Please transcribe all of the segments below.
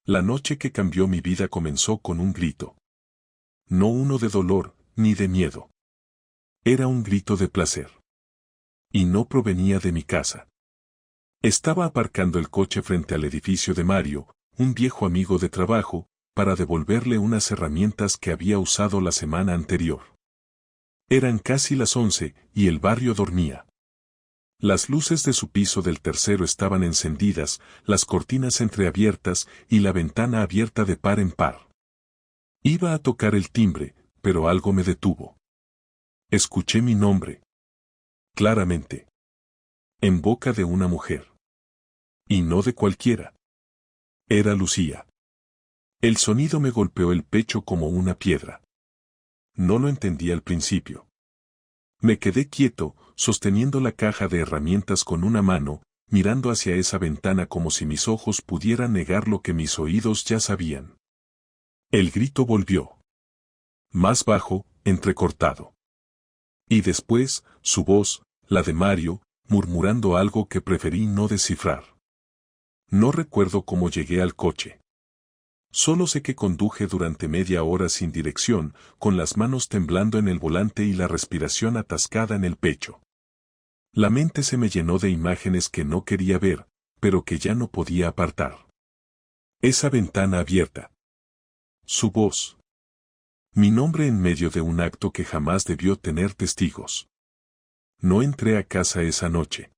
La noche que cambió mi vida comenzó con un grito. No uno de dolor, ni de miedo. Era un grito de placer. Y no provenía de mi casa. Estaba aparcando el coche frente al edificio de Mario, un viejo amigo de trabajo, para devolverle unas herramientas que había usado la semana anterior. Eran casi las 11 y el barrio dormía. Las luces de su piso del tercero estaban encendidas, las cortinas entreabiertas y la ventana abierta de par en par. Iba a tocar el timbre, pero algo me detuvo. Escuché mi nombre. Claramente. En boca de una mujer. Y no de cualquiera. Era Lucía. El sonido me golpeó el pecho como una piedra. No lo entendí al principio. Me quedé quieto, sosteniendo la caja de herramientas con una mano, mirando hacia esa ventana como si mis ojos pudieran negar lo que mis oídos ya sabían. El grito volvió. Más bajo, entrecortado. Y después, su voz, la de Mario, murmurando algo que preferí no descifrar. No recuerdo cómo llegué al coche. Solo sé que conduje durante media hora sin dirección, con las manos temblando en el volante y la respiración atascada en el pecho. La mente se me llenó de imágenes que no quería ver, pero que ya no podía apartar. Esa ventana abierta. Su voz. Mi nombre en medio de un acto que jamás debió tener testigos. No entré a casa esa noche.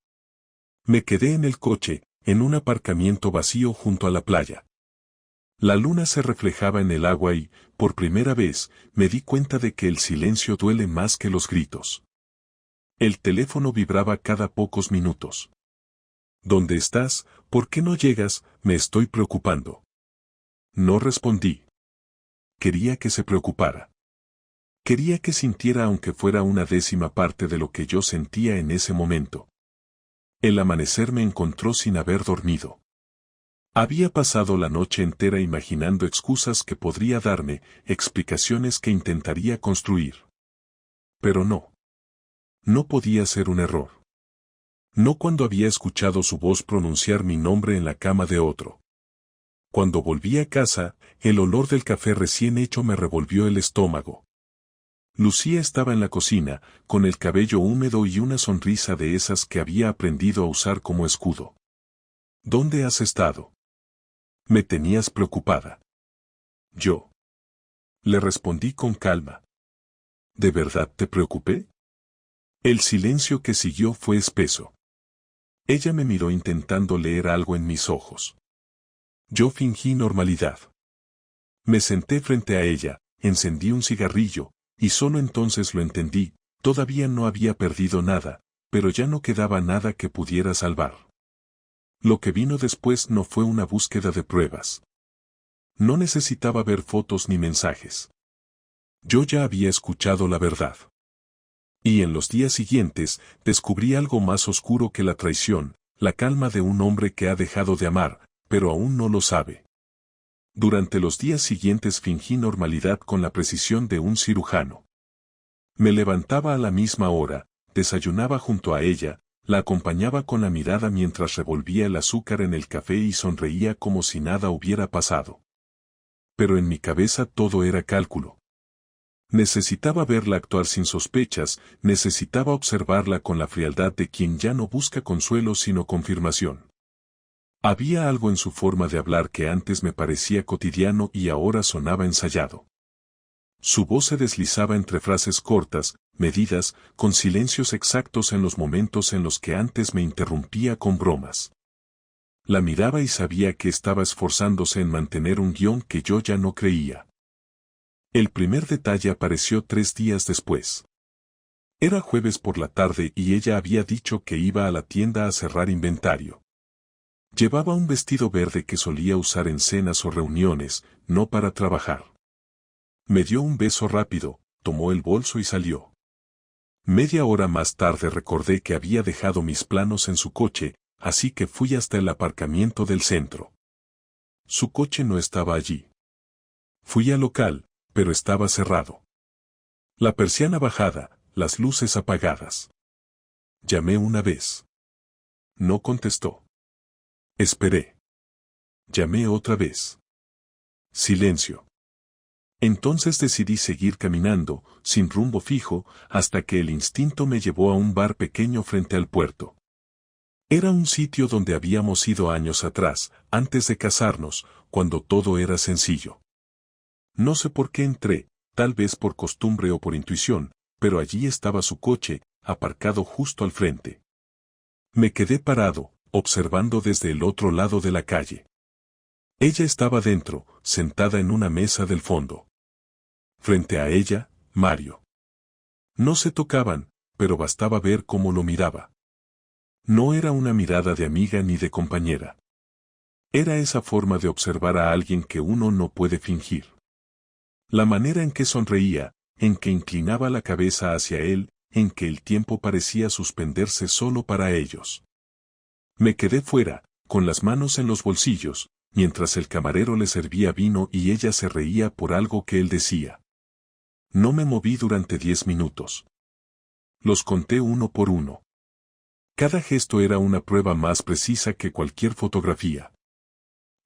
Me quedé en el coche, en un aparcamiento vacío junto a la playa. La luna se reflejaba en el agua y, por primera vez, me di cuenta de que el silencio duele más que los gritos. El teléfono vibraba cada pocos minutos. ¿Dónde estás? ¿Por qué no llegas? Me estoy preocupando. No respondí. Quería que se preocupara. Quería que sintiera aunque fuera una décima parte de lo que yo sentía en ese momento. El amanecer me encontró sin haber dormido. Había pasado la noche entera imaginando excusas que podría darme, explicaciones que intentaría construir. Pero no. No podía ser un error. No cuando había escuchado su voz pronunciar mi nombre en la cama de otro. Cuando volví a casa, el olor del café recién hecho me revolvió el estómago. Lucía estaba en la cocina, con el cabello húmedo y una sonrisa de esas que había aprendido a usar como escudo. ¿Dónde has estado? Me tenías preocupada. Yo. Le respondí con calma. ¿De verdad te preocupé? El silencio que siguió fue espeso. Ella me miró intentando leer algo en mis ojos. Yo fingí normalidad. Me senté frente a ella, encendí un cigarrillo, y solo entonces lo entendí, todavía no había perdido nada, pero ya no quedaba nada que pudiera salvar. Lo que vino después no fue una búsqueda de pruebas. No necesitaba ver fotos ni mensajes. Yo ya había escuchado la verdad. Y en los días siguientes, descubrí algo más oscuro que la traición, la calma de un hombre que ha dejado de amar, pero aún no lo sabe. Durante los días siguientes fingí normalidad con la precisión de un cirujano. Me levantaba a la misma hora, desayunaba junto a ella, la acompañaba con la mirada mientras revolvía el azúcar en el café y sonreía como si nada hubiera pasado. Pero en mi cabeza todo era cálculo. Necesitaba verla actuar sin sospechas, necesitaba observarla con la frialdad de quien ya no busca consuelo sino confirmación. Había algo en su forma de hablar que antes me parecía cotidiano y ahora sonaba ensayado. Su voz se deslizaba entre frases cortas, medidas, con silencios exactos en los momentos en los que antes me interrumpía con bromas. La miraba y sabía que estaba esforzándose en mantener un guión que yo ya no creía. El primer detalle apareció 3 días después. Era jueves por la tarde y ella había dicho que iba a la tienda a cerrar inventario. Llevaba un vestido verde que solía usar en cenas o reuniones, no para trabajar. Me dio un beso rápido, tomó el bolso y salió. Media hora más tarde recordé que había dejado mis planos en su coche, así que fui hasta el aparcamiento del centro. Su coche no estaba allí. Fui al local, pero estaba cerrado. La persiana bajada, las luces apagadas. Llamé una vez. No contestó. Esperé. Llamé otra vez. Silencio. Entonces decidí seguir caminando, sin rumbo fijo, hasta que el instinto me llevó a un bar pequeño frente al puerto. Era un sitio donde habíamos ido años atrás, antes de casarnos, cuando todo era sencillo. No sé por qué entré, tal vez por costumbre o por intuición, pero allí estaba su coche, aparcado justo al frente. Me quedé parado, observando desde el otro lado de la calle. Ella estaba dentro, sentada en una mesa del fondo. Frente a ella, Mario. No se tocaban, pero bastaba ver cómo lo miraba. No era una mirada de amiga ni de compañera. Era esa forma de observar a alguien que uno no puede fingir. La manera en que sonreía, en que inclinaba la cabeza hacia él, en que el tiempo parecía suspenderse solo para ellos. Me quedé fuera, con las manos en los bolsillos, mientras el camarero le servía vino y ella se reía por algo que él decía. No me moví durante 10 minutos. Los conté uno por uno. Cada gesto era una prueba más precisa que cualquier fotografía.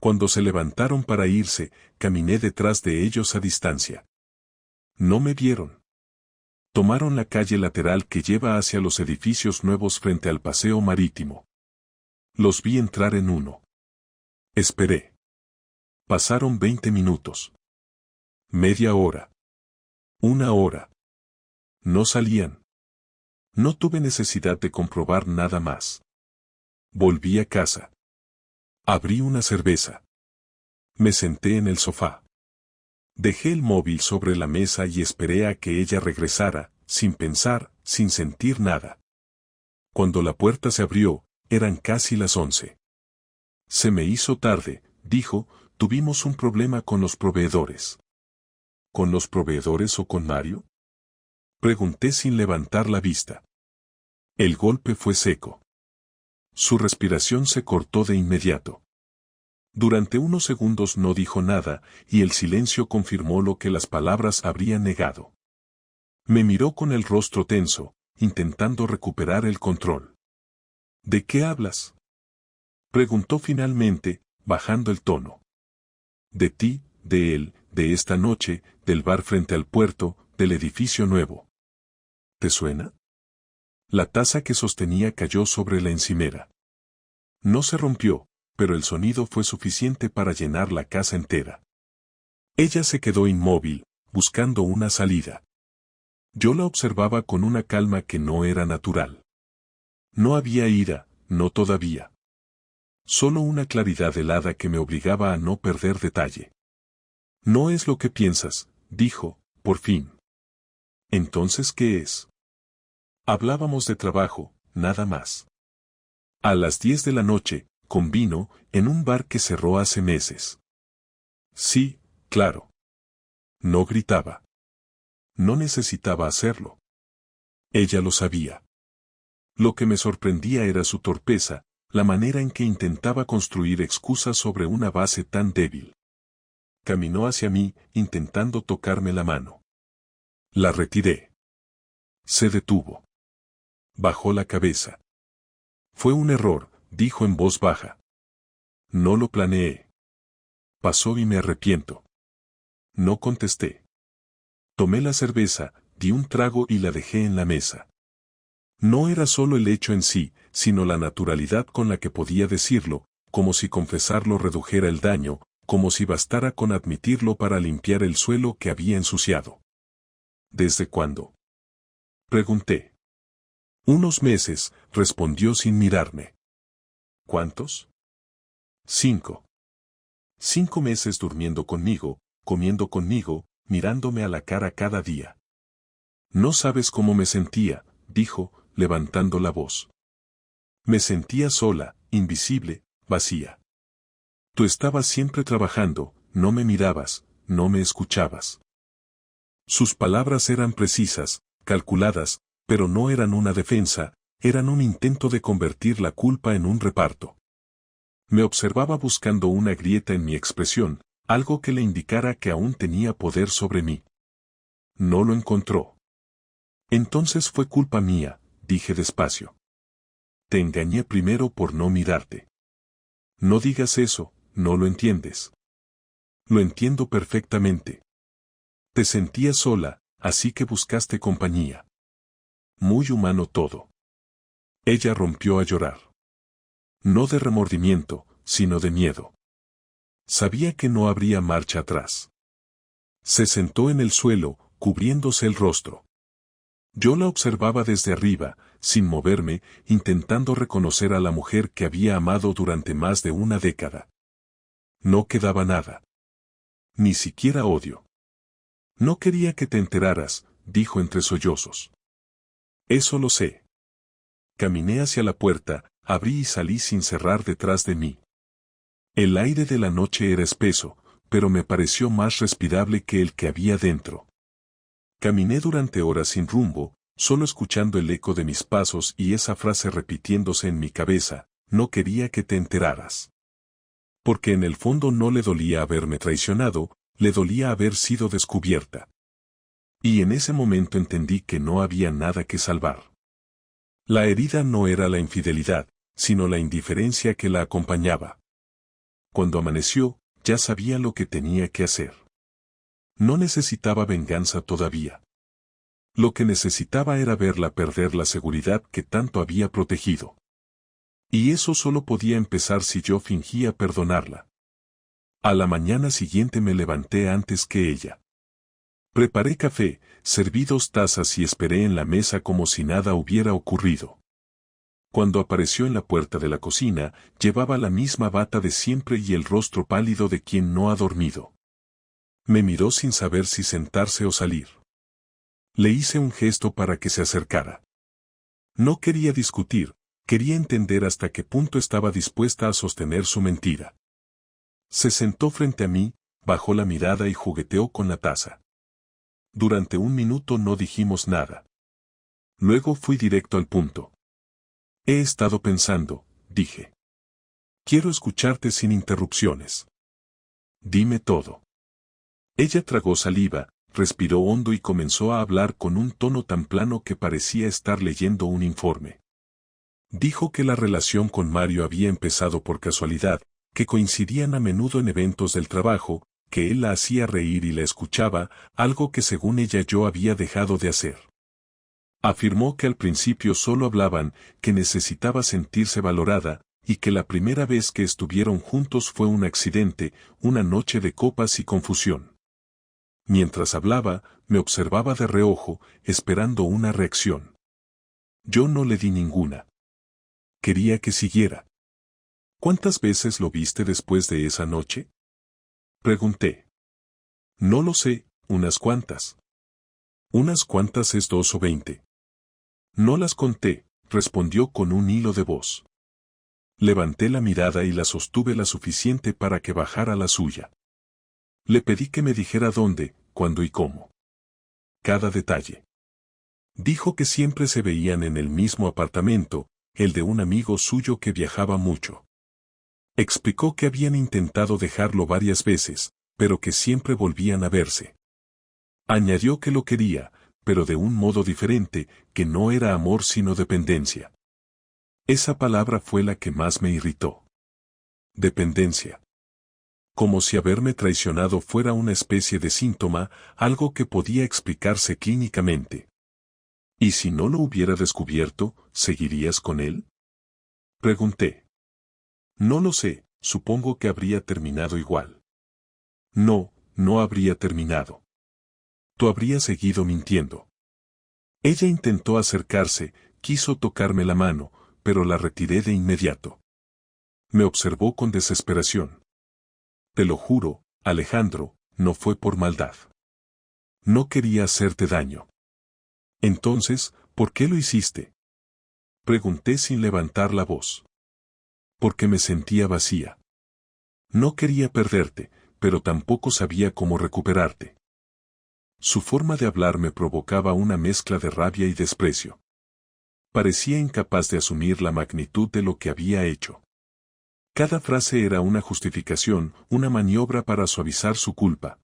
Cuando se levantaron para irse, caminé detrás de ellos a distancia. No me vieron. Tomaron la calle lateral que lleva hacia los edificios nuevos frente al paseo marítimo. Los vi entrar en uno. Esperé. Pasaron 20 minutos. Media hora. Una hora. No salían. No tuve necesidad de comprobar nada más. Volví a casa. Abrí una cerveza. Me senté en el sofá. Dejé el móvil sobre la mesa y esperé a que ella regresara, sin pensar, sin sentir nada. Cuando la puerta se abrió, eran casi las 11. Se me hizo tarde, dijo, tuvimos un problema con los proveedores. ¿Con los proveedores o con Mario? Pregunté sin levantar la vista. El golpe fue seco. Su respiración se cortó de inmediato. Durante unos segundos no dijo nada, y el silencio confirmó lo que las palabras habrían negado. Me miró con el rostro tenso, intentando recuperar el control. ¿De qué hablas? Preguntó finalmente, bajando el tono. De ti, de él, de esta noche, del bar frente al puerto, del edificio nuevo. ¿Te suena? La taza que sostenía cayó sobre la encimera. No se rompió, pero el sonido fue suficiente para llenar la casa entera. Ella se quedó inmóvil, buscando una salida. Yo la observaba con una calma que no era natural. No había ira, no todavía. Solo una claridad helada que me obligaba a no perder detalle. No es lo que piensas, dijo, por fin. ¿Entonces qué es? Hablábamos de trabajo, nada más. A las 10 de la noche, con vino, en un bar que cerró hace meses. Sí, claro. No gritaba. No necesitaba hacerlo. Ella lo sabía. Lo que me sorprendía era su torpeza, la manera en que intentaba construir excusas sobre una base tan débil. Caminó hacia mí, intentando tocarme la mano. La retiré. Se detuvo. Bajó la cabeza. Fue un error, dijo en voz baja. No lo planeé. Pasó y me arrepiento. No contesté. Tomé la cerveza, di un trago y la dejé en la mesa. No era solo el hecho en sí, sino la naturalidad con la que podía decirlo, como si confesarlo redujera el daño, como si bastara con admitirlo para limpiar el suelo que había ensuciado. ¿Desde cuándo? Pregunté. Unos meses, respondió sin mirarme. ¿Cuántos? 5. 5 meses durmiendo conmigo, comiendo conmigo, mirándome a la cara cada día. No sabes cómo me sentía, dijo, levantando la voz. Me sentía sola, invisible, vacía. Tú estabas siempre trabajando, no me mirabas, no me escuchabas. Sus palabras eran precisas, calculadas, pero no eran una defensa, eran un intento de convertir la culpa en un reparto. Me observaba buscando una grieta en mi expresión, algo que le indicara que aún tenía poder sobre mí. No lo encontró. Entonces fue culpa mía, dije despacio. Te engañé primero por no mirarte. No digas eso, no lo entiendes. Lo entiendo perfectamente. Te sentías sola, así que buscaste compañía. Muy humano todo. Ella rompió a llorar. No de remordimiento, sino de miedo. Sabía que no habría marcha atrás. Se sentó en el suelo, cubriéndose el rostro. Yo la observaba desde arriba, sin moverme, intentando reconocer a la mujer que había amado durante más de una década. No quedaba nada. Ni siquiera odio. No quería que te enteraras, dijo entre sollozos. Eso lo sé. Caminé hacia la puerta, abrí y salí sin cerrar detrás de mí. El aire de la noche era espeso, pero me pareció más respirable que el que había dentro. Caminé durante horas sin rumbo, solo escuchando el eco de mis pasos y esa frase repitiéndose en mi cabeza, no quería que te enteraras. Porque en el fondo no le dolía haberme traicionado, le dolía haber sido descubierta. Y en ese momento entendí que no había nada que salvar. La herida no era la infidelidad, sino la indiferencia que la acompañaba. Cuando amaneció, ya sabía lo que tenía que hacer. No necesitaba venganza todavía. Lo que necesitaba era verla perder la seguridad que tanto había protegido. Y eso solo podía empezar si yo fingía perdonarla. A la mañana siguiente me levanté antes que ella. Preparé café, serví 2 tazas y esperé en la mesa como si nada hubiera ocurrido. Cuando apareció en la puerta de la cocina, llevaba la misma bata de siempre y el rostro pálido de quien no ha dormido. Me miró sin saber si sentarse o salir. Le hice un gesto para que se acercara. No quería discutir, quería entender hasta qué punto estaba dispuesta a sostener su mentira. Se sentó frente a mí, bajó la mirada y jugueteó con la taza. Durante 1 minuto no dijimos nada. Luego fui directo al punto. He estado pensando, dije. Quiero escucharte sin interrupciones. Dime todo. Ella tragó saliva, respiró hondo y comenzó a hablar con un tono tan plano que parecía estar leyendo un informe. Dijo que la relación con Mario había empezado por casualidad, que coincidían a menudo en eventos del trabajo, que él la hacía reír y la escuchaba, algo que según ella yo había dejado de hacer. Afirmó que al principio solo hablaban, que necesitaba sentirse valorada, y que la primera vez que estuvieron juntos fue un accidente, una noche de copas y confusión. Mientras hablaba, me observaba de reojo, esperando una reacción. Yo no le di ninguna. Quería que siguiera. ¿Cuántas veces lo viste después de esa noche? Pregunté. No lo sé, unas cuantas. Unas cuantas es 2 o 20. No las conté, respondió con un hilo de voz. Levanté la mirada y la sostuve la suficiente para que bajara la suya. Le pedí que me dijera dónde, cuándo y cómo. Cada detalle. Dijo que siempre se veían en el mismo apartamento, el de un amigo suyo que viajaba mucho. Explicó que habían intentado dejarlo varias veces, pero que siempre volvían a verse. Añadió que lo quería, pero de un modo diferente, que no era amor sino dependencia. Esa palabra fue la que más me irritó. Dependencia. Como si haberme traicionado fuera una especie de síntoma, algo que podía explicarse clínicamente. ¿Y si no lo hubiera descubierto, seguirías con él? Pregunté. No lo sé, supongo que habría terminado igual. No, no habría terminado. Tú habrías seguido mintiendo. Ella intentó acercarse, quiso tocarme la mano, pero la retiré de inmediato. Me observó con desesperación. Te lo juro, Alejandro, no fue por maldad. No quería hacerte daño. Entonces, ¿por qué lo hiciste? Pregunté sin levantar la voz. Porque me sentía vacía. No quería perderte, pero tampoco sabía cómo recuperarte. Su forma de hablar me provocaba una mezcla de rabia y desprecio. Parecía incapaz de asumir la magnitud de lo que había hecho. Cada frase era una justificación, una maniobra para suavizar su culpa.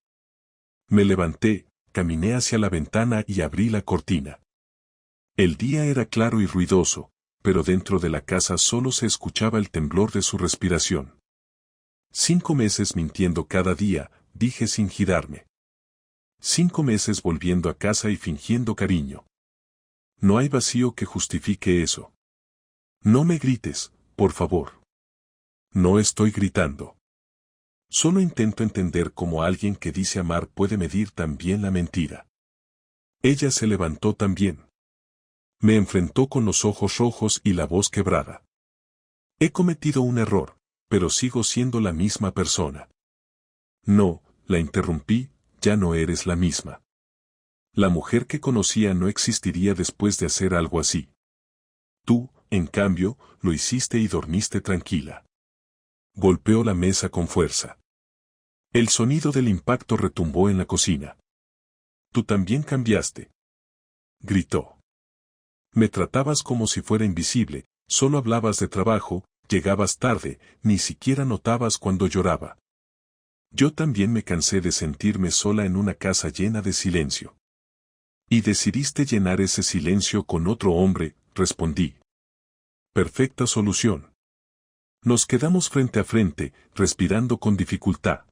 Me levanté, caminé hacia la ventana y abrí la cortina. El día era claro y ruidoso, pero dentro de la casa solo se escuchaba el temblor de su respiración. 5 meses mintiendo cada día, dije sin girarme. 5 meses volviendo a casa y fingiendo cariño. No hay vacío que justifique eso. No me grites, por favor. No estoy gritando. Solo intento entender cómo alguien que dice amar puede medir tan bien la mentira. Ella se levantó también. Me enfrentó con los ojos rojos y la voz quebrada. He cometido un error, pero sigo siendo la misma persona. No, la interrumpí, ya no eres la misma. La mujer que conocía no existiría después de hacer algo así. Tú, en cambio, lo hiciste y dormiste tranquila. Golpeó la mesa con fuerza. El sonido del impacto retumbó en la cocina. Tú también cambiaste. Gritó. Me tratabas como si fuera invisible, solo hablabas de trabajo, llegabas tarde, ni siquiera notabas cuando lloraba. Yo también me cansé de sentirme sola en una casa llena de silencio. Y decidiste llenar ese silencio con otro hombre, respondí. Perfecta solución. Nos quedamos frente a frente, respirando con dificultad.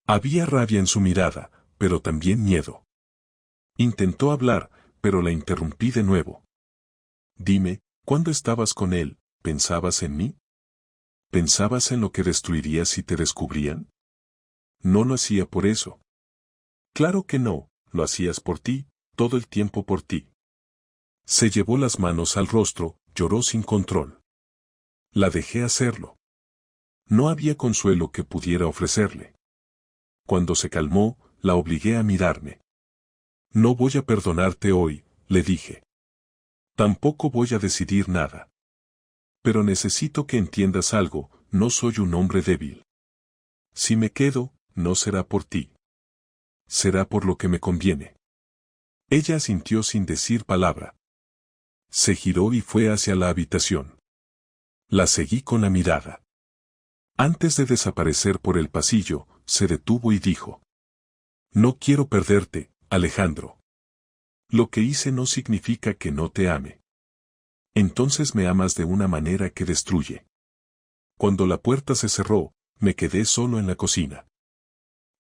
Había rabia en su mirada, pero también miedo. Intentó hablar, pero la interrumpí de nuevo. Dime, ¿cuándo estabas con él, pensabas en mí? ¿Pensabas en lo que destruirías si te descubrían? No lo hacía por eso. Claro que no, lo hacías por ti, todo el tiempo por ti. Se llevó las manos al rostro, lloró sin control. La dejé hacerlo. No había consuelo que pudiera ofrecerle. Cuando se calmó, la obligué a mirarme. No voy a perdonarte hoy, le dije. Tampoco voy a decidir nada. Pero necesito que entiendas algo, no soy un hombre débil. Si me quedo, no será por ti. Será por lo que me conviene. Ella asintió sin decir palabra. Se giró y fue hacia la habitación. La seguí con la mirada. Antes de desaparecer por el pasillo, se detuvo y dijo. No quiero perderte, Alejandro. Lo que hice no significa que no te ame. Entonces me amas de una manera que destruye. Cuando la puerta se cerró, me quedé solo en la cocina.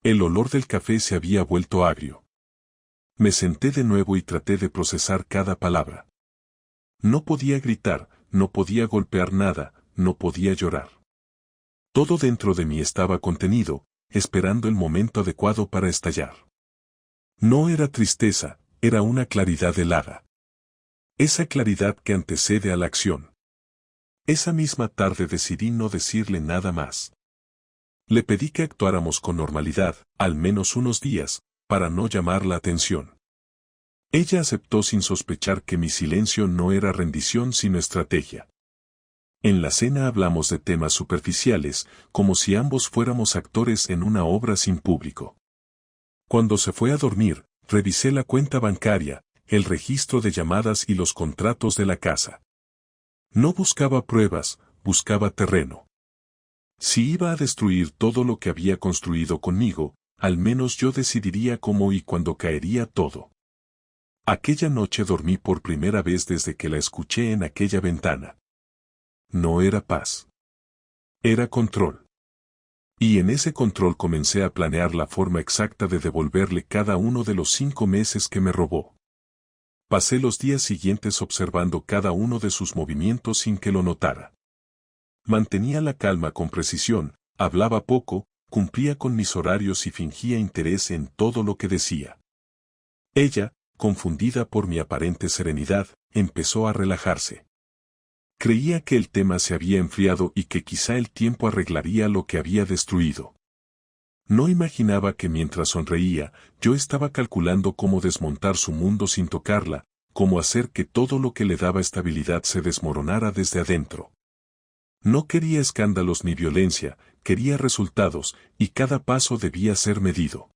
El olor del café se había vuelto agrio. Me senté de nuevo y traté de procesar cada palabra. No podía gritar, no podía golpear nada, no podía llorar. Todo dentro de mí estaba contenido, esperando el momento adecuado para estallar. No era tristeza, era una claridad helada. Esa claridad que antecede a la acción. Esa misma tarde decidí no decirle nada más. Le pedí que actuáramos con normalidad, al menos unos días, para no llamar la atención. Ella aceptó sin sospechar que mi silencio no era rendición sino estrategia. En la cena hablamos de temas superficiales, como si ambos fuéramos actores en una obra sin público. Cuando se fue a dormir, revisé la cuenta bancaria, el registro de llamadas y los contratos de la casa. No buscaba pruebas, buscaba terreno. Si iba a destruir todo lo que había construido conmigo, al menos yo decidiría cómo y cuándo caería todo. Aquella noche dormí por primera vez desde que la escuché en aquella ventana. No era paz. Era control. Y en ese control comencé a planear la forma exacta de devolverle cada uno de los 5 meses que me robó. Pasé los días siguientes observando cada uno de sus movimientos sin que lo notara. Mantenía la calma con precisión, hablaba poco, cumplía con mis horarios y fingía interés en todo lo que decía. Ella, confundida por mi aparente serenidad, empezó a relajarse. Creía que el tema se había enfriado y que quizá el tiempo arreglaría lo que había destruido. No imaginaba que mientras sonreía, yo estaba calculando cómo desmontar su mundo sin tocarla, cómo hacer que todo lo que le daba estabilidad se desmoronara desde adentro. No quería escándalos ni violencia, quería resultados, y cada paso debía ser medido.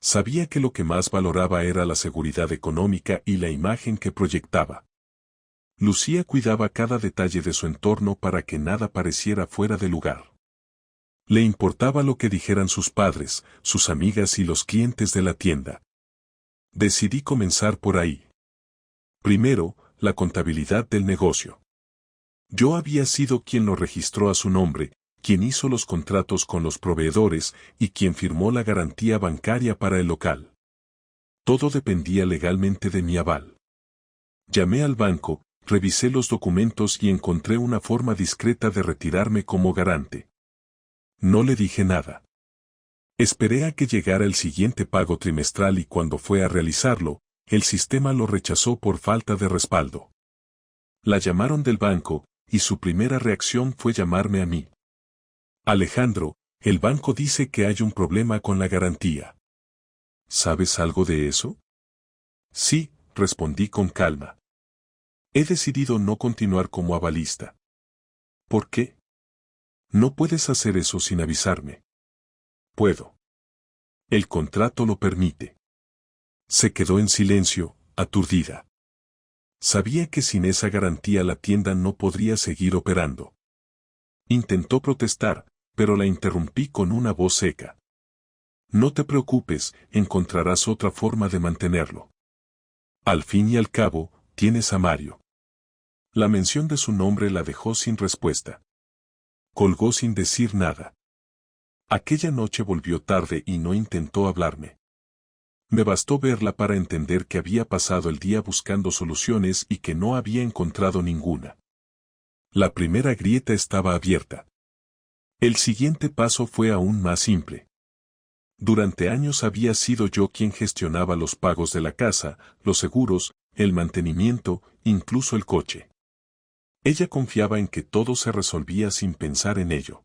Sabía que lo que más valoraba era la seguridad económica y la imagen que proyectaba. Lucía cuidaba cada detalle de su entorno para que nada pareciera fuera de lugar. Le importaba lo que dijeran sus padres, sus amigas y los clientes de la tienda. Decidí comenzar por ahí. Primero, la contabilidad del negocio. Yo había sido quien lo registró a su nombre, quien hizo los contratos con los proveedores y quien firmó la garantía bancaria para el local. Todo dependía legalmente de mi aval. Llamé al banco, revisé los documentos y encontré una forma discreta de retirarme como garante. No le dije nada. Esperé a que llegara el siguiente pago trimestral y cuando fue a realizarlo, el sistema lo rechazó por falta de respaldo. La llamaron del banco, y su primera reacción fue llamarme a mí. Alejandro, el banco dice que hay un problema con la garantía. ¿Sabes algo de eso? Sí, respondí con calma. He decidido no continuar como avalista. ¿Por qué? No puedes hacer eso sin avisarme. Puedo. El contrato lo permite. Se quedó en silencio, aturdida. Sabía que sin esa garantía la tienda no podría seguir operando. Intentó protestar, pero la interrumpí con una voz seca. No te preocupes, encontrarás otra forma de mantenerlo. Al fin y al cabo, tienes a Mario. La mención de su nombre la dejó sin respuesta. Colgó sin decir nada. Aquella noche volvió tarde y no intentó hablarme. Me bastó verla para entender que había pasado el día buscando soluciones y que no había encontrado ninguna. La primera grieta estaba abierta. El siguiente paso fue aún más simple. Durante años había sido yo quien gestionaba los pagos de la casa, los seguros, el mantenimiento, incluso el coche. Ella confiaba en que todo se resolvía sin pensar en ello.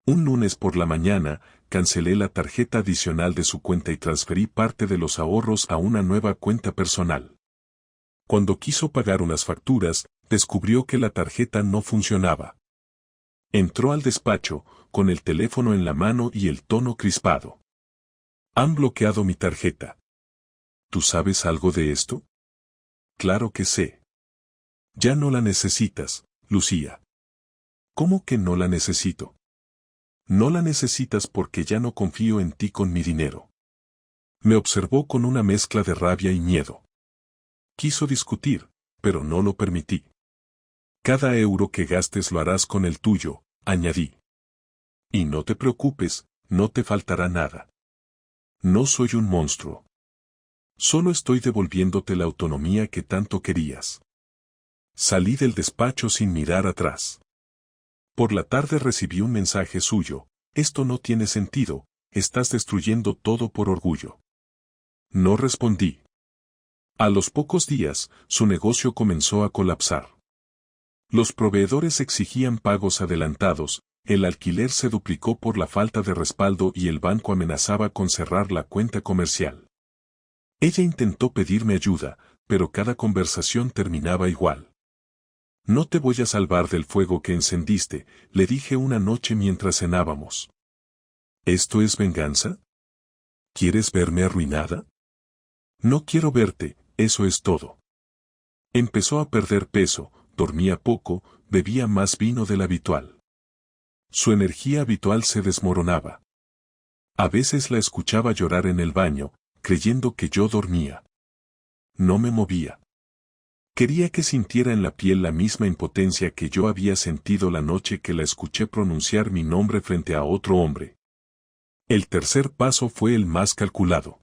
Un lunes por la mañana, cancelé la tarjeta adicional de su cuenta y transferí parte de los ahorros a una nueva cuenta personal. Cuando quiso pagar unas facturas, descubrió que la tarjeta no funcionaba. Entró al despacho, con el teléfono en la mano y el tono crispado. Han bloqueado mi tarjeta. ¿Tú sabes algo de esto? Claro que sé. Ya no la necesitas, Lucía. ¿Cómo que no la necesito? No la necesitas porque ya no confío en ti con mi dinero. Me observó con una mezcla de rabia y miedo. Quiso discutir, pero no lo permití. Cada euro que gastes lo harás con el tuyo, añadí. Y no te preocupes, no te faltará nada. No soy un monstruo. Solo estoy devolviéndote la autonomía que tanto querías. Salí del despacho sin mirar atrás. Por la tarde recibí un mensaje suyo: esto no tiene sentido, estás destruyendo todo por orgullo. No respondí. A los pocos días, su negocio comenzó a colapsar. Los proveedores exigían pagos adelantados, el alquiler se duplicó por la falta de respaldo y el banco amenazaba con cerrar la cuenta comercial. Ella intentó pedirme ayuda, pero cada conversación terminaba igual. No te voy a salvar del fuego que encendiste, le dije una noche mientras cenábamos. ¿Esto es venganza? ¿Quieres verme arruinada? No quiero verte, eso es todo. Empezó a perder peso, dormía poco, bebía más vino del habitual. Su energía habitual se desmoronaba. A veces la escuchaba llorar en el baño, creyendo que yo dormía. No me movía. Quería que sintiera en la piel la misma impotencia que yo había sentido la noche que la escuché pronunciar mi nombre frente a otro hombre. El tercer paso fue el más calculado.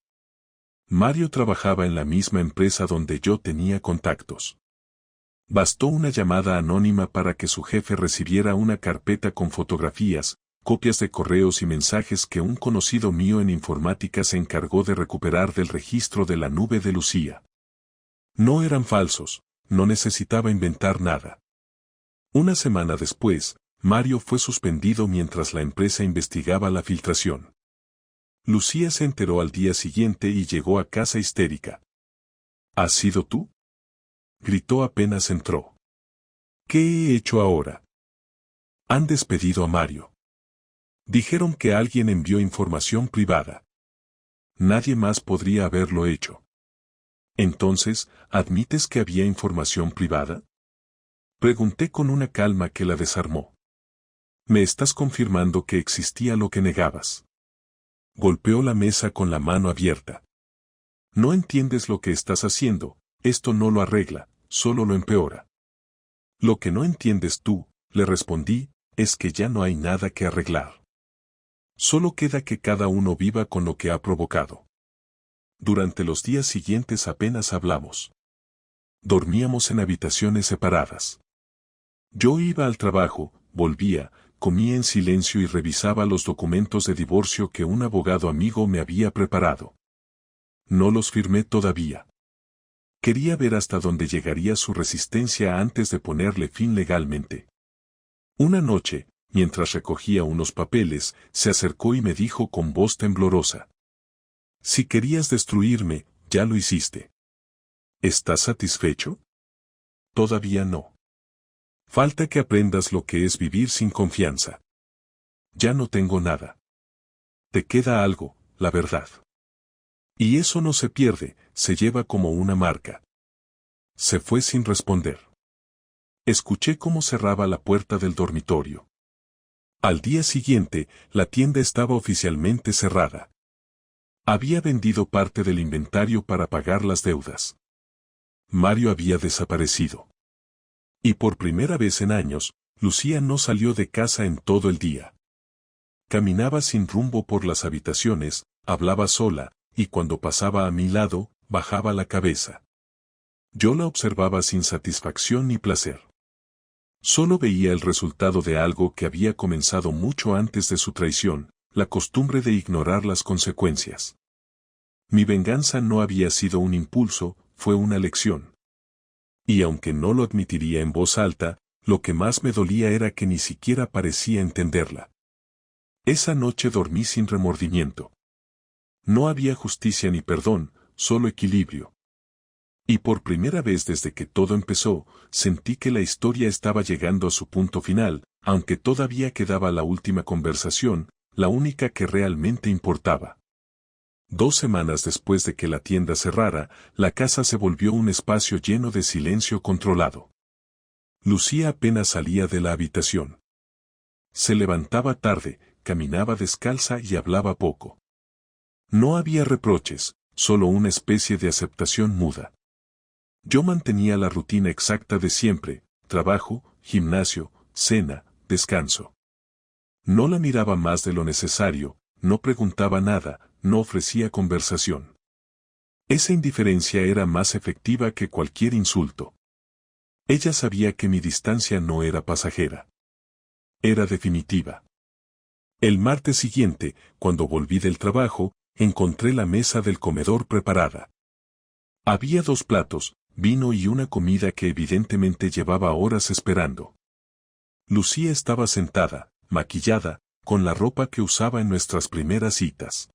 Mario trabajaba en la misma empresa donde yo tenía contactos. Bastó una llamada anónima para que su jefe recibiera una carpeta con fotografías, copias de correos y mensajes que un conocido mío en informática se encargó de recuperar del registro de la nube de Lucía. No eran falsos, no necesitaba inventar nada. Una semana después, Mario fue suspendido mientras la empresa investigaba la filtración. Lucía se enteró al día siguiente y llegó a casa histérica. ¿Has sido tú?, gritó apenas entró. ¿Qué he hecho ahora? Han despedido a Mario. Dijeron que alguien envió información privada. Nadie más podría haberlo hecho. Entonces, ¿admites que había información privada? Pregunté con una calma que la desarmó. Me estás confirmando que existía lo que negabas. Golpeó la mesa con la mano abierta. No entiendes lo que estás haciendo, esto no lo arregla, solo lo empeora. Lo que no entiendes tú, le respondí, es que ya no hay nada que arreglar. Solo queda que cada uno viva con lo que ha provocado. Durante los días siguientes apenas hablamos. Dormíamos en habitaciones separadas. Yo iba al trabajo, volvía, comía en silencio y revisaba los documentos de divorcio que un abogado amigo me había preparado. No los firmé todavía. Quería ver hasta dónde llegaría su resistencia antes de ponerle fin legalmente. Una noche, mientras recogía unos papeles, se acercó y me dijo con voz temblorosa: «Si querías destruirme, ya lo hiciste. ¿Estás satisfecho?» «Todavía no. Falta que aprendas lo que es vivir sin confianza. Ya no tengo nada. Te queda algo, la verdad. Y eso no se pierde, se lleva como una marca». Se fue sin responder. Escuché cómo cerraba la puerta del dormitorio. Al día siguiente, la tienda estaba oficialmente cerrada. Había vendido parte del inventario para pagar las deudas. Mario había desaparecido. Y por primera vez en años, Lucía no salió de casa en todo el día. Caminaba sin rumbo por las habitaciones, hablaba sola, y cuando pasaba a mi lado, bajaba la cabeza. Yo la observaba sin satisfacción ni placer. Solo veía el resultado de algo que había comenzado mucho antes de su traición, la costumbre de ignorar las consecuencias. Mi venganza no había sido un impulso, fue una lección. Y aunque no lo admitiría en voz alta, lo que más me dolía era que ni siquiera parecía entenderla. Esa noche dormí sin remordimiento. No había justicia ni perdón, solo equilibrio. Y por primera vez desde que todo empezó, sentí que la historia estaba llegando a su punto final, aunque todavía quedaba la última conversación, la única que realmente importaba. 2 semanas después de que la tienda cerrara, la casa se volvió un espacio lleno de silencio controlado. Lucía apenas salía de la habitación. Se levantaba tarde, caminaba descalza y hablaba poco. No había reproches, solo una especie de aceptación muda. Yo mantenía la rutina exacta de siempre: trabajo, gimnasio, cena, descanso. No la miraba más de lo necesario, no preguntaba nada, no ofrecía conversación. Esa indiferencia era más efectiva que cualquier insulto. Ella sabía que mi distancia no era pasajera. Era definitiva. El martes siguiente, cuando volví del trabajo, encontré la mesa del comedor preparada. Había 2 platos, vino y una comida que evidentemente llevaba horas esperando. Lucía estaba sentada, maquillada, con la ropa que usaba en nuestras primeras citas.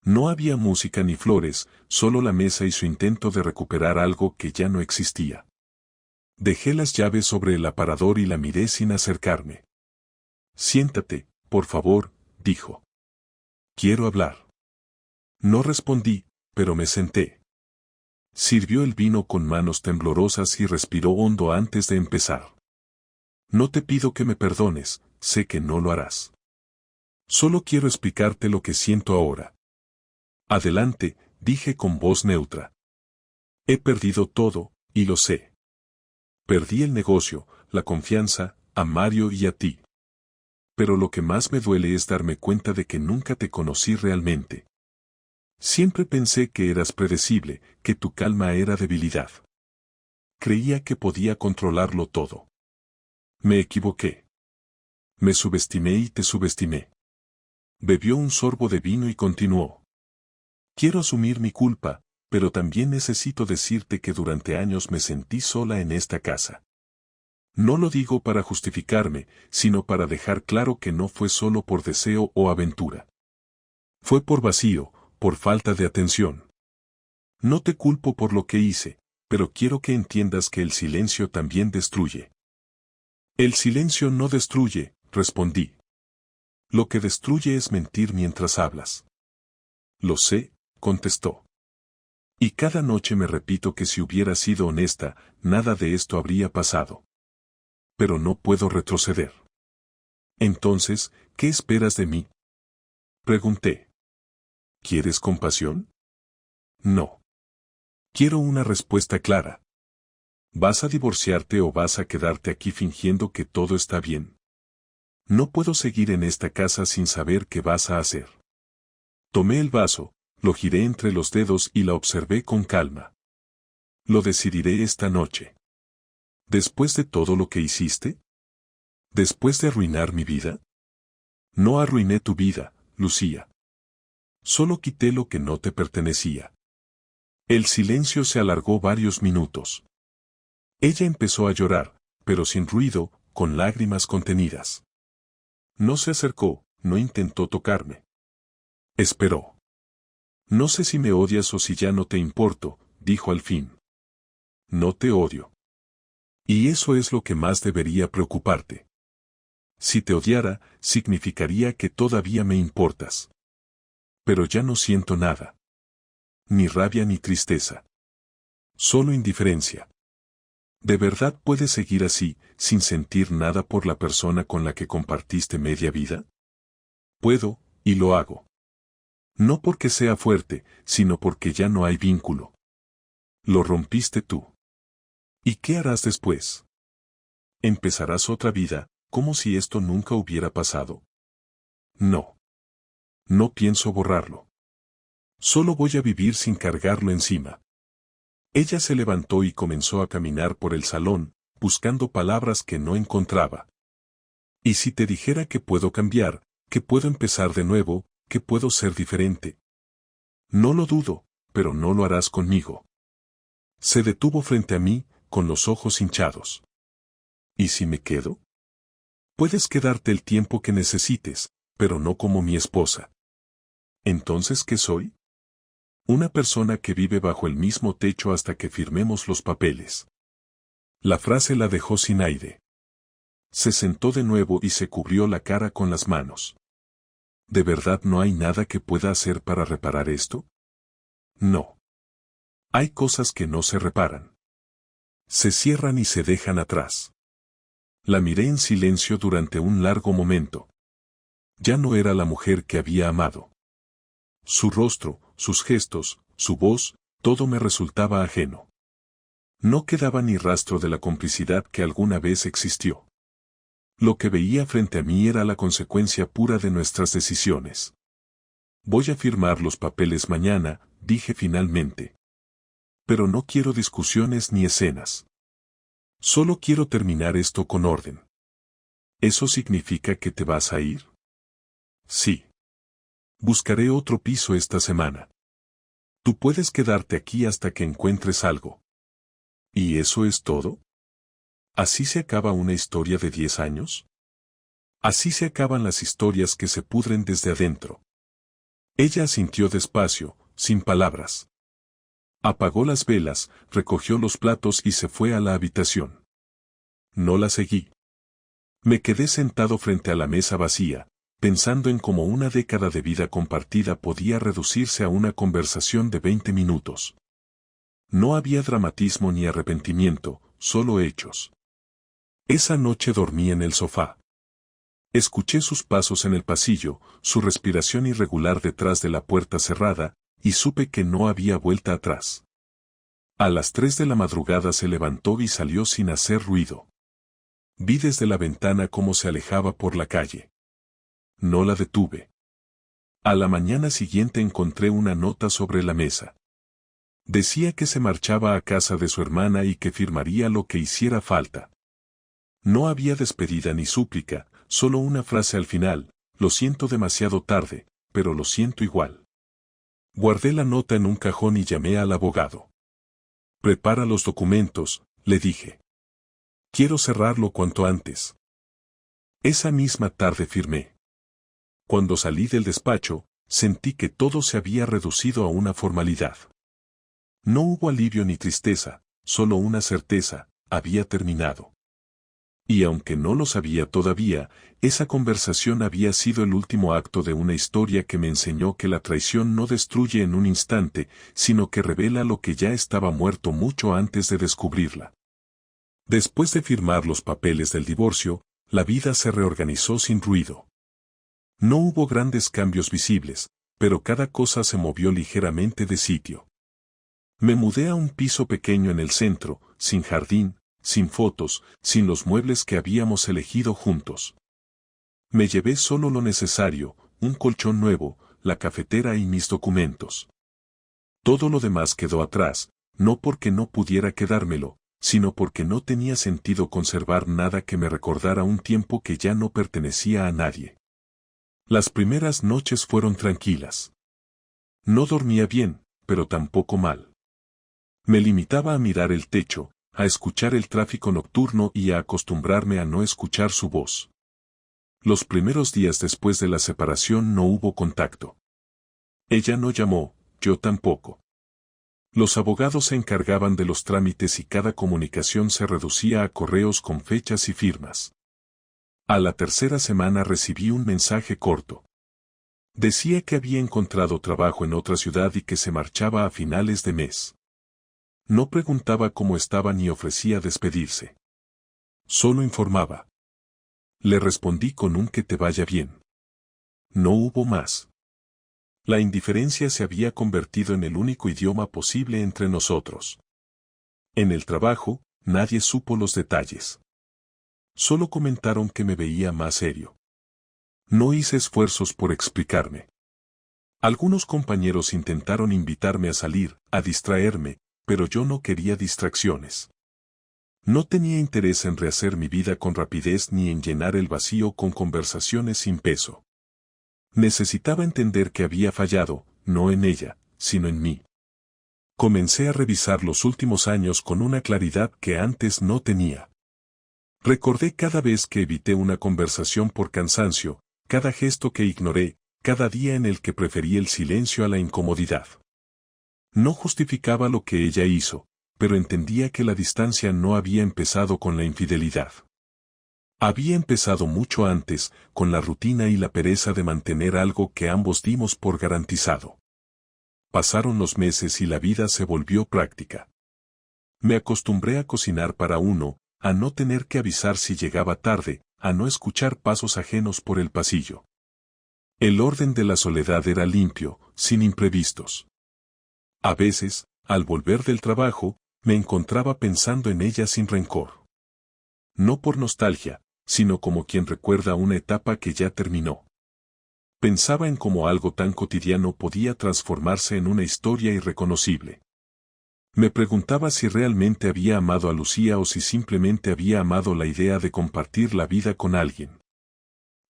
No había música ni flores, solo la mesa y su intento de recuperar algo que ya no existía. Dejé las llaves sobre el aparador y la miré sin acercarme. «Siéntate, por favor», dijo. «Quiero hablar». No respondí, pero me senté. Sirvió el vino con manos temblorosas y respiró hondo antes de empezar. «No te pido que me perdones, sé que no lo harás. Solo quiero explicarte lo que siento ahora». «Adelante», dije con voz neutra. «He perdido todo, y lo sé. Perdí el negocio, la confianza, a Mario y a ti. Pero lo que más me duele es darme cuenta de que nunca te conocí realmente. Siempre pensé que eras predecible, que tu calma era debilidad. Creía que podía controlarlo todo. Me equivoqué. Me subestimé y te subestimé». Bebió un sorbo de vino y continuó. «Quiero asumir mi culpa, pero también necesito decirte que durante años me sentí sola en esta casa. No lo digo para justificarme, sino para dejar claro que no fue solo por deseo o aventura. Fue por vacío, por falta de atención. No te culpo por lo que hice, pero quiero que entiendas que el silencio también destruye». «El silencio no destruye», respondí. «Lo que destruye es mentir mientras hablas». «Lo sé», contestó. «Y cada noche me repito que si hubiera sido honesta, nada de esto habría pasado. Pero no puedo retroceder». «Entonces, ¿qué esperas de mí?», pregunté. «¿Quieres compasión?». «No. Quiero una respuesta clara. ¿Vas a divorciarte o vas a quedarte aquí fingiendo que todo está bien?». No puedo seguir en esta casa sin saber qué vas a hacer. Tomé el vaso, lo giré entre los dedos y la observé con calma. Lo decidiré esta noche. ¿Después de todo lo que hiciste? ¿Después de arruinar mi vida? No arruiné tu vida, Lucía. Solo quité lo que no te pertenecía. El silencio se alargó varios minutos. Ella empezó a llorar, pero sin ruido, con lágrimas contenidas. No se acercó, no intentó tocarme. Esperó. No sé si me odias o si ya no te importo, dijo al fin. No te odio. Y eso es lo que más debería preocuparte. Si te odiara, significaría que todavía me importas. Pero ya no siento nada. Ni rabia ni tristeza. Solo indiferencia. ¿De verdad puedes seguir así, sin sentir nada por la persona con la que compartiste media vida? Puedo, y lo hago. No porque sea fuerte, sino porque ya no hay vínculo. Lo rompiste tú. ¿Y qué harás después? ¿Empezarás otra vida, como si esto nunca hubiera pasado? No. No pienso borrarlo. Solo voy a vivir sin cargarlo encima. Ella se levantó y comenzó a caminar por el salón, buscando palabras que no encontraba. ¿Y si te dijera que puedo cambiar, que puedo empezar de nuevo, que puedo ser diferente? No lo dudo, pero no lo harás conmigo. Se detuvo frente a mí, con los ojos hinchados. ¿Y si me quedo? Puedes quedarte el tiempo que necesites, pero no como mi esposa. ¿Entonces qué soy? Una persona que vive bajo el mismo techo hasta que firmemos los papeles. La frase la dejó sin aire. Se sentó de nuevo y se cubrió la cara con las manos. ¿De verdad no hay nada que pueda hacer para reparar esto? No. Hay cosas que no se reparan. Se cierran y se dejan atrás. La miré en silencio durante un largo momento. Ya no era la mujer que había amado. Su rostro, sus gestos, su voz, todo me resultaba ajeno. No quedaba ni rastro de la complicidad que alguna vez existió. Lo que veía frente a mí era la consecuencia pura de nuestras decisiones. Voy a firmar los papeles mañana, dije finalmente. Pero no quiero discusiones ni escenas. Solo quiero terminar esto con orden. ¿Eso significa que te vas a ir? Sí. Buscaré otro piso esta semana. Tú puedes quedarte aquí hasta que encuentres algo. ¿Y eso es todo? ¿Así se acaba una historia de 10 años? Así se acaban las historias que se pudren desde adentro. Ella asintió despacio, sin palabras. Apagó las velas, recogió los platos y se fue a la habitación. No la seguí. Me quedé sentado frente a la mesa vacía, pensando en cómo una década de vida compartida podía reducirse a una conversación de 20 minutos. No había dramatismo ni arrepentimiento, solo hechos. Esa noche dormí en el sofá. Escuché sus pasos en el pasillo, su respiración irregular detrás de la puerta cerrada, y supe que no había vuelta atrás. A las 3 de la madrugada se levantó y salió sin hacer ruido. Vi desde la ventana cómo se alejaba por la calle. No la detuve. A la mañana siguiente encontré una nota sobre la mesa. Decía que se marchaba a casa de su hermana y que firmaría lo que hiciera falta. No había despedida ni súplica, solo una frase al final: lo siento demasiado tarde, pero lo siento igual. Guardé la nota en un cajón y llamé al abogado. Prepara los documentos, le dije. Quiero cerrarlo cuanto antes. Esa misma tarde firmé. Cuando salí del despacho, sentí que todo se había reducido a una formalidad. No hubo alivio ni tristeza, solo una certeza: había terminado. Y aunque no lo sabía todavía, esa conversación había sido el último acto de una historia que me enseñó que la traición no destruye en un instante, sino que revela lo que ya estaba muerto mucho antes de descubrirla. Después de firmar los papeles del divorcio, la vida se reorganizó sin ruido. No hubo grandes cambios visibles, pero cada cosa se movió ligeramente de sitio. Me mudé a un piso pequeño en el centro, sin jardín, sin fotos, sin los muebles que habíamos elegido juntos. Me llevé solo lo necesario, un colchón nuevo, la cafetera y mis documentos. Todo lo demás quedó atrás, no porque no pudiera quedármelo, sino porque no tenía sentido conservar nada que me recordara un tiempo que ya no pertenecía a nadie. Las primeras noches fueron tranquilas. No dormía bien, pero tampoco mal. Me limitaba a mirar el techo, a escuchar el tráfico nocturno y a acostumbrarme a no escuchar su voz. Los primeros días después de la separación no hubo contacto. Ella no llamó, yo tampoco. Los abogados se encargaban de los trámites y cada comunicación se reducía a correos con fechas y firmas. A la tercera semana recibí un mensaje corto. Decía que había encontrado trabajo en otra ciudad y que se marchaba a finales de mes. No preguntaba cómo estaba ni ofrecía despedirse. Solo informaba. Le respondí con un que te vaya bien. No hubo más. La indiferencia se había convertido en el único idioma posible entre nosotros. En el trabajo, nadie supo los detalles. Solo comentaron que me veía más serio. No hice esfuerzos por explicarme. Algunos compañeros intentaron invitarme a salir, a distraerme, pero yo no quería distracciones. No tenía interés en rehacer mi vida con rapidez ni en llenar el vacío con conversaciones sin peso. Necesitaba entender que había fallado, no en ella, sino en mí. Comencé a revisar los últimos años con una claridad que antes no tenía. Recordé cada vez que evité una conversación por cansancio, cada gesto que ignoré, cada día en el que preferí el silencio a la incomodidad. No justificaba lo que ella hizo, pero entendía que la distancia no había empezado con la infidelidad. Había empezado mucho antes, con la rutina y la pereza de mantener algo que ambos dimos por garantizado. Pasaron los meses y la vida se volvió práctica. Me acostumbré a cocinar para uno, a no tener que avisar si llegaba tarde, a no escuchar pasos ajenos por el pasillo. El orden de la soledad era limpio, sin imprevistos. A veces, al volver del trabajo, me encontraba pensando en ella sin rencor. No por nostalgia, sino como quien recuerda una etapa que ya terminó. Pensaba en cómo algo tan cotidiano podía transformarse en una historia irreconocible. Me preguntaba si realmente había amado a Lucía o si simplemente había amado la idea de compartir la vida con alguien.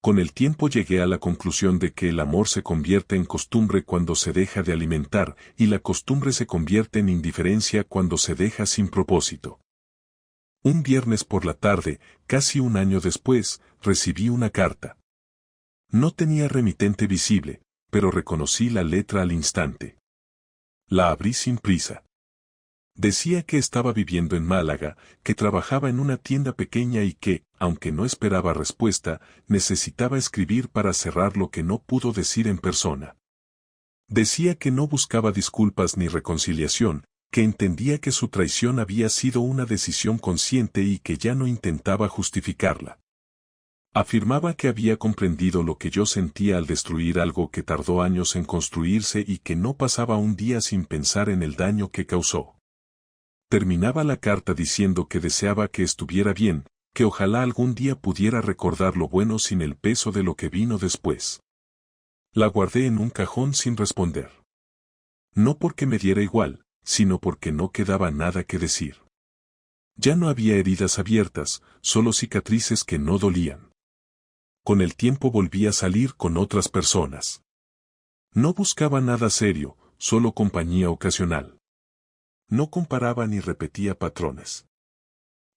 Con el tiempo llegué a la conclusión de que el amor se convierte en costumbre cuando se deja de alimentar y la costumbre se convierte en indiferencia cuando se deja sin propósito. Un viernes por la tarde, casi un año después, recibí una carta. No tenía remitente visible, pero reconocí la letra al instante. La abrí sin prisa. Decía que estaba viviendo en Málaga, que trabajaba en una tienda pequeña y que, aunque no esperaba respuesta, necesitaba escribir para cerrar lo que no pudo decir en persona. Decía que no buscaba disculpas ni reconciliación, que entendía que su traición había sido una decisión consciente y que ya no intentaba justificarla. Afirmaba que había comprendido lo que yo sentía al destruir algo que tardó años en construirse y que no pasaba un día sin pensar en el daño que causó. Terminaba la carta diciendo que deseaba que estuviera bien, que ojalá algún día pudiera recordar lo bueno sin el peso de lo que vino después. La guardé en un cajón sin responder. No porque me diera igual, sino porque no quedaba nada que decir. Ya no había heridas abiertas, solo cicatrices que no dolían. Con el tiempo volví a salir con otras personas. No buscaba nada serio, solo compañía ocasional. No comparaba ni repetía patrones.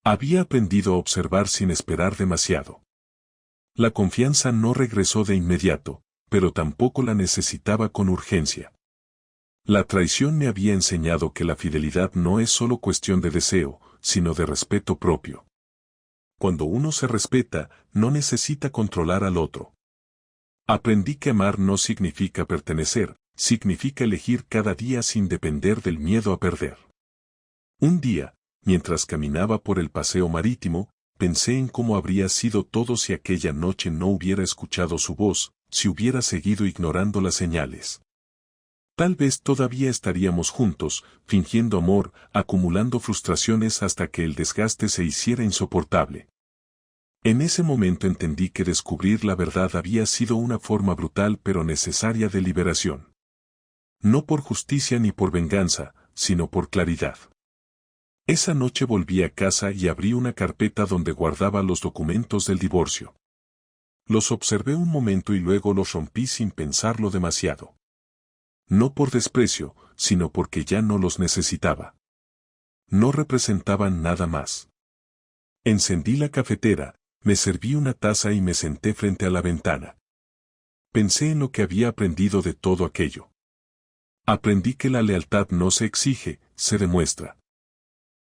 Había aprendido a observar sin esperar demasiado. La confianza no regresó de inmediato, pero tampoco la necesitaba con urgencia. La traición me había enseñado que la fidelidad no es solo cuestión de deseo, sino de respeto propio. Cuando uno se respeta, no necesita controlar al otro. Aprendí que amar no significa pertenecer, significa elegir cada día sin depender del miedo a perder. Un día, mientras caminaba por el paseo marítimo, pensé en cómo habría sido todo si aquella noche no hubiera escuchado su voz, si hubiera seguido ignorando las señales. Tal vez todavía estaríamos juntos, fingiendo amor, acumulando frustraciones hasta que el desgaste se hiciera insoportable. En ese momento entendí que descubrir la verdad había sido una forma brutal pero necesaria de liberación. No por justicia ni por venganza, sino por claridad. Esa noche volví a casa y abrí una carpeta donde guardaba los documentos del divorcio. Los observé un momento y luego los rompí sin pensarlo demasiado. No por desprecio, sino porque ya no los necesitaba. No representaban nada más. Encendí la cafetera, me serví una taza y me senté frente a la ventana. Pensé en lo que había aprendido de todo aquello. Aprendí que la lealtad no se exige, se demuestra.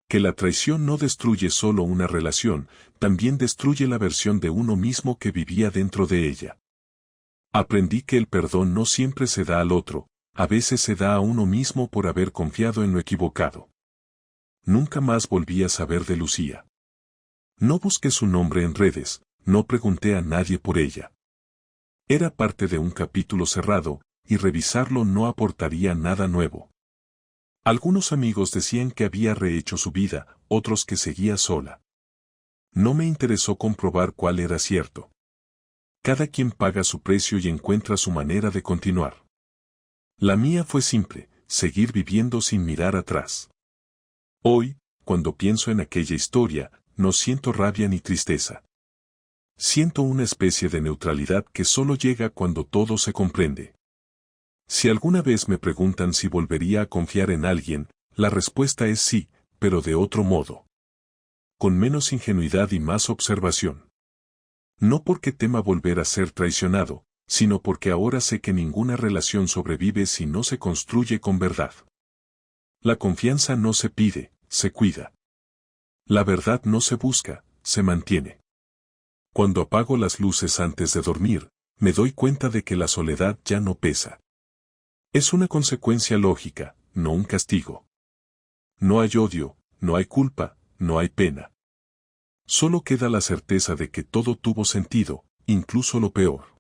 Que la traición no destruye solo una relación, también destruye la versión de uno mismo que vivía dentro de ella. Aprendí que el perdón no siempre se da al otro, a veces se da a uno mismo por haber confiado en lo equivocado. Nunca más volví a saber de Lucía. No busqué su nombre en redes, no pregunté a nadie por ella. Era parte de un capítulo cerrado, y revisarlo no aportaría nada nuevo. Algunos amigos decían que había rehecho su vida, otros que seguía sola. No me interesó comprobar cuál era cierto. Cada quien paga su precio y encuentra su manera de continuar. La mía fue simple, seguir viviendo sin mirar atrás. Hoy, cuando pienso en aquella historia, no siento rabia ni tristeza. Siento una especie de neutralidad que solo llega cuando todo se comprende. Si alguna vez me preguntan si volvería a confiar en alguien, la respuesta es sí, pero de otro modo. Con menos ingenuidad y más observación. No porque tema volver a ser traicionado, sino porque ahora sé que ninguna relación sobrevive si no se construye con verdad. La confianza no se pide, se cuida. La verdad no se busca, se mantiene. Cuando apago las luces antes de dormir, me doy cuenta de que la soledad ya no pesa. Es una consecuencia lógica, no un castigo. No hay odio, no hay culpa, no hay pena. Solo queda la certeza de que todo tuvo sentido, incluso lo peor.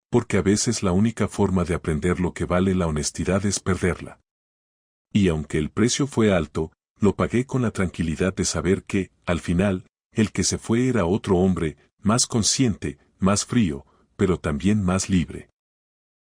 Porque a veces la única forma de aprender lo que vale la honestidad es perderla. Y aunque el precio fue alto, lo pagué con la tranquilidad de saber que, al final, el que se fue era otro hombre, más consciente, más frío, pero también más libre.